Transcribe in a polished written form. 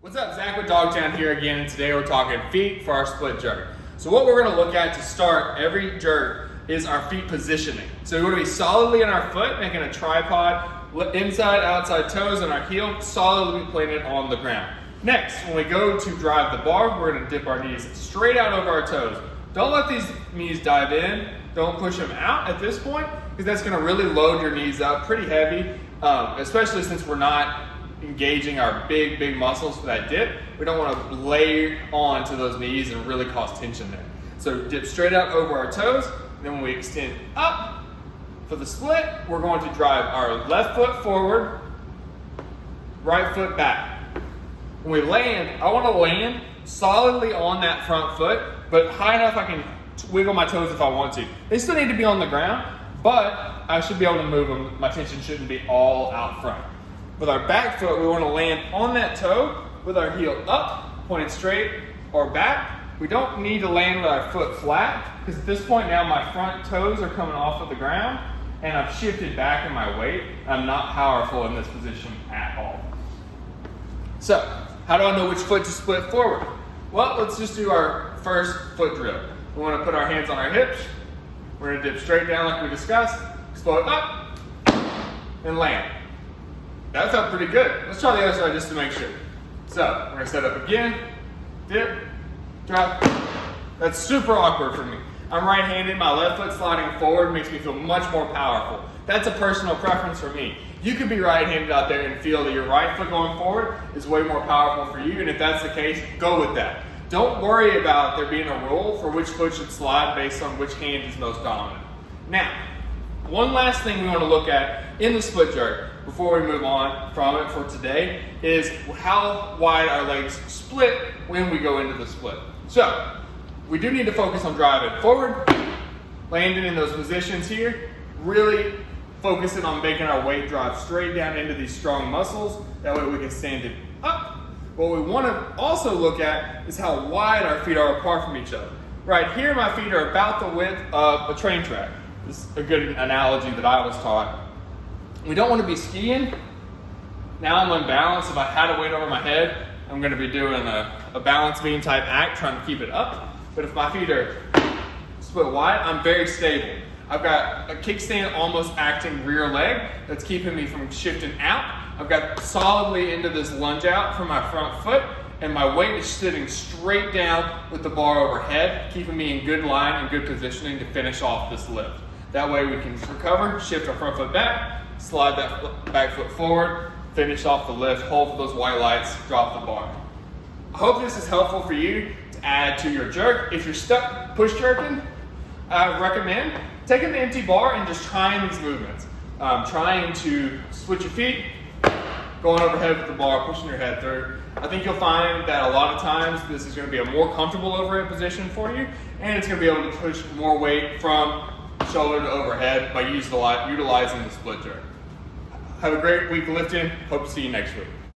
What's up, Zach with Dogtown here again, and today we're talking feet for our split jerk. So what we're gonna look at to start every jerk is our feet positioning. So we're gonna be solidly in our foot, making a tripod, inside, outside toes, and our heel solidly planted on the ground. Next, when we go to drive the bar, we're gonna dip our knees straight out over our toes. Don't let these knees dive in. Don't push them out at this point, because that's gonna really load your knees up pretty heavy, especially since we're not engaging our big muscles for that dip. We don't want to lay on to those knees and really cause tension there. So dip straight out over our toes. Then when we extend up for the split, we're going to drive our left foot forward, right foot back. When we land, I want to land solidly on that front foot, but high enough I can wiggle my toes if I want to. They still need to be on the ground, but I should be able to move them. My tension shouldn't be all out front. With our back foot, we want to land on that toe with our heel up, pointed straight or back. We don't need to land with our foot flat, because at this point now my front toes are coming off of the ground and I've shifted back in my weight. I'm not powerful in this position at all. So, how do I know which foot to split forward? Well, let's just do our first foot drill. We want to put our hands on our hips. We're going to dip straight down like we discussed, explode up, and land. That felt pretty good. Let's try the other side just to make sure. So, we're gonna set up again, dip, drop. That's super awkward for me. I'm right-handed, my left foot sliding forward makes me feel much more powerful. That's a personal preference for me. You could be right-handed out there and feel that your right foot going forward is way more powerful for you, and if that's the case, go with that. Don't worry about there being a rule for which foot should slide based on which hand is most dominant. Now, one last thing we want to look at in the split jerk before we move on from it for today is how wide our legs split when we go into the split. So we do need to focus on driving forward, landing in those positions here, really focusing on making our weight drive straight down into these strong muscles. That way we can stand it up. What we want to also look at is how wide our feet are apart from each other. Right here, my feet are about the width of a train track. This is a good analogy that I was taught. We don't want to be skiing. Now I'm unbalanced. If I had a weight over my head, I'm going to be doing a balance beam type act, trying to keep it up. But if my feet are split wide, I'm very stable. I've got a kickstand almost acting rear leg that's keeping me from shifting out. I've got solidly into this lunge out from my front foot, and my weight is sitting straight down with the bar overhead, keeping me in good line and good positioning to finish off this lift. That way we can recover, shift our front foot back, slide that back foot forward, finish off the lift, hold for those white lights, drop the bar. I hope this is helpful for you to add to your jerk. If you're stuck push jerking, I recommend taking the empty bar and just trying these movements. Trying to switch your feet, going overhead with the bar, pushing your head through. I think you'll find that a lot of times this is going to be a more comfortable overhead position for you, and it's going to be able to push more weight from shoulder to overhead by utilizing the split jerk. Have a great week lifting. Hope to see you next week.